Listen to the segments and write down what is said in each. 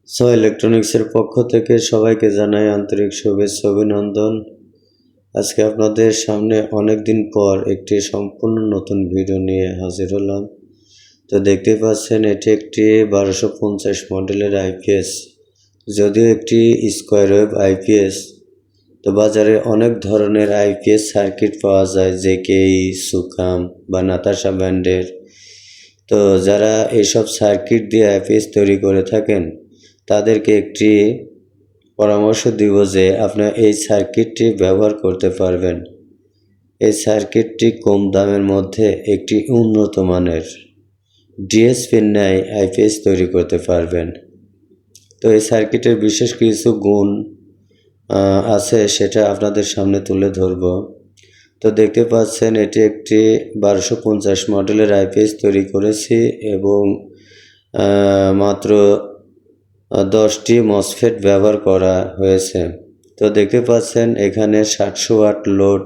ইলেকট্রনিক্সের পক্ষ থেকে সবাইকে জানাই আন্তরিক শুভেচ্ছা অভিনন্দন। আজকে আপনাদের সামনে অনেক দিন পর একটি সম্পূর্ণ নতুন ভিডিও নিয়ে হাজির হলাম। তো দেখতে পাচ্ছেন এটি একটি 1250 মডেলের আইপিএস, যদিও একটি স্কোয়ার ওয়েভ আইপিএস। তো বাজারে অনেক ধরনের আইপিএস সার্কিট পাওয়া যায়, জেকেই, সুকাম বা নাতাশা ব্র্যান্ডের। তো যারা এইসব সার্কিট দিয়ে আইপিএস তৈরি করে থাকেন তাদেরকে একটি পরামর্শ দিব যে আপনারা এই সার্কিটটি ব্যবহার করতে পারবেন। এই সার্কিটটি কম দামের মধ্যে একটি উন্নত মানের ডিএসপির ন্যায় আইপিএস তৈরি করতে পারবেন। তো এই সার্কিটের বিশেষ কিছু গুণ আছে, সেটা আপনাদের সামনে তুলে ধরব। তো দেখতে পাচ্ছেন এটি একটি 1250 মডেলের আইপিএস তৈরি করেছি এবং মাত্র 10টি মসফেট ব্যবহার করা হয়েছে। তো দেখতে পাচ্ছেন এখানে 700 ওয়াট লোড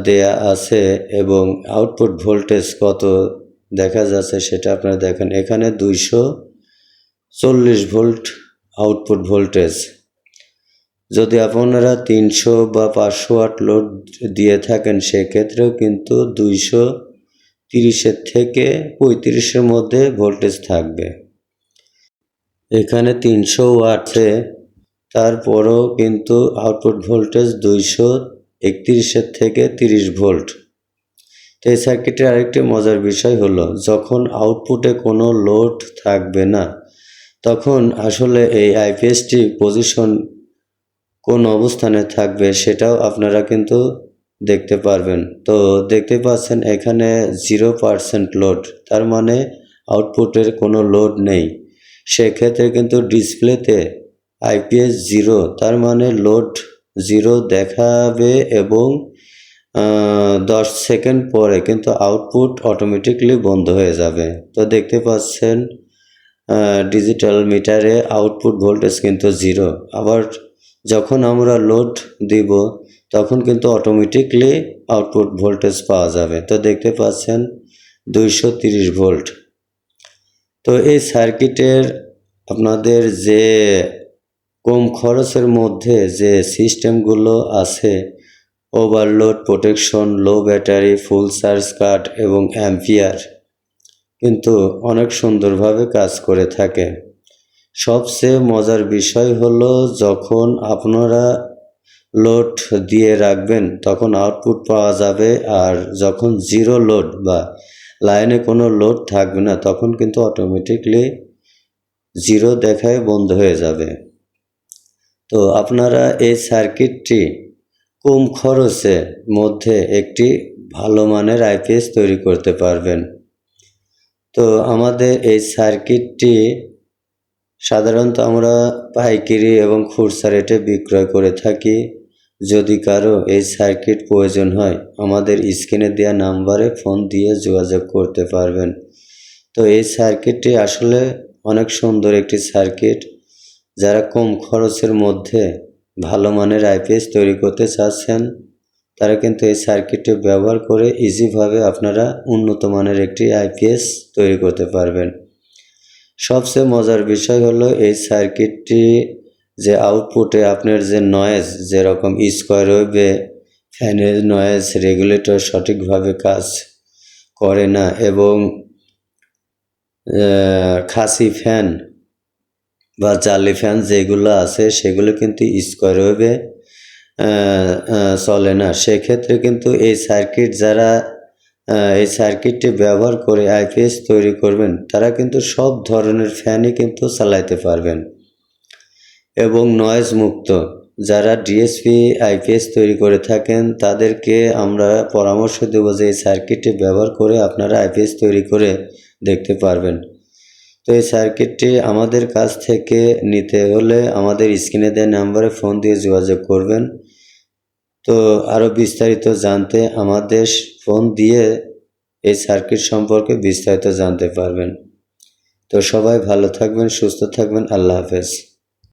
দেয়া আছে এবং আউটপুট ভোল্টেজ কত দেখা যাচ্ছে সেটা আপনারা দেখেন। এখানে 240 ভোল্ট আউটপুট ভোল্টেজ। যদি আপনারা 300 বা 500 ওয়াট লোড দিয়ে থাকেন সেক্ষেত্রেও কিন্তু 230 থেকে 35-এর মধ্যে ভোল্টেজ থাকবে। এখানে 300 ওয়াটে তারপরও কিন্তু আউটপুট ভোল্টেজ 231 থেকে 30 ভোল্ট। তো এই সার্কিটের আরেকটি মজার বিষয় হলো, যখন আউটপুটে কোনো লোড থাকবে না তখন আসলে এই আইপিএসটি পজিশন কোন অবস্থানে থাকবে সেটাও আপনারা কিন্তু দেখতে পারবেন। তো দেখতে পাচ্ছেন এখানে 0% লোড, তার মানে আউটপুটের কোনো লোড নেই। সেক্ষেত্রে কিন্তু ডিসপ্লেতে আইপিএস 0, তার মানে লোড 0 দেখাবে এবং 10 সেকেন্ড পরে কিন্তু আউটপুট অটোমেটিকলি বন্ধ হয়ে যাবে। তো দেখতে পাচ্ছেন ডিজিটাল মিটারে আউটপুট ভোল্টেজ কিন্তু 0। আবার যখন আমরা লোড দিব তখন কিন্তু অটোমেটিকলি আউটপুট ভোল্টেজ পাওয়া যাবে। তো দেখতে পাচ্ছেন 230 ভোল্ট। তো এই সার্কিটের আপনাদের যে কম খরচের মধ্যে যে সিস্টেমগুলো আছে, overload protection, low battery, full charge cut এবং অ্যাম্পিয়ার কিন্তু অনেক সুন্দরভাবে কাজ করে থাকে। সবচেয়ে মজার বিষয় হলো, যখন আপনারা লোড দিয়ে রাখবেন তখন আউটপুট পাওয়া যাবে, আর যখন 0 লোড বা লাইনে কোনো লোড থাকবে না তখন কিন্তু অটোমেটিকলি 0 দেখায় বন্ধ হয়ে যাবে। তো আপনারা এই সার্কিটটি কম খরচের মধ্যে একটি ভালো মানের আইপিএস তৈরি করতে পারবেন। তো আমাদের এই সার্কিটটি সাধারণত আমরা পাইকারি এবং খুচরা রেটে বিক্রয় করে থাকি। যদি কারো এই সার্কিট প্রয়োজন হয় আমাদের স্ক্রিনে দেওয়া নাম্বারে ফোন দিয়ে যোগাযোগ করতে পারবেন। তো এই সার্কিটটি আসলে অনেক সুন্দর একটি সার্কিট। যারা কম খরচের মধ্যে ভালো মানের আইপিএস তৈরি করতে চাচ্ছেন তারা কিন্তু এই সার্কিটটি ব্যবহার করে ইজিভাবে আপনারা উন্নত মানের একটি আইপিএস তৈরি করতে পারবেন। সবচেয়ে মজার বিষয় হলো, এই সার্কিটটি যে আউটপুটে আপনার যে নয়েজ, যেরকম স্কোয়ার ওয়েভে ফ্যানের নয়েজ রেগুলেটর সঠিকভাবে কাজ করে না এবং খাসি ফ্যান বা জালি ফ্যান যেগুলো আছে সেগুলো কিন্তু স্কোয়ার ওয়েভে চলে না। সেক্ষেত্রে কিন্তু এই সার্কিটটি ব্যবহার করে আইপিএস তৈরি করবেন তারা কিন্তু সব ধরনের ফ্যানই কিন্তু চালাইতে পারবেন এবং নয়েজ মুক্ত। যারা ডিএসপি আইপিএস তৈরি করে থাকেন তাদেরকে আমরা পরামর্শ দেব যে এই সার্কিটটি ব্যবহার করে আপনারা আইপিএস তৈরি করে দেখতে পারবেন। তো এই সার্কিটটি আমাদের কাছ থেকে নিতে হলে আমাদের স্ক্রিনে দেওয়া নাম্বারে ফোন দিয়ে যোগাযোগ করবেন। তো আরও বিস্তারিত জানতে আমাদের ফোন দিয়ে এই সার্কিট সম্পর্কে বিস্তারিত জানতে পারবেন। তো সবাই ভালো থাকবেন, সুস্থ থাকবেন। আল্লাহ হাফেজ।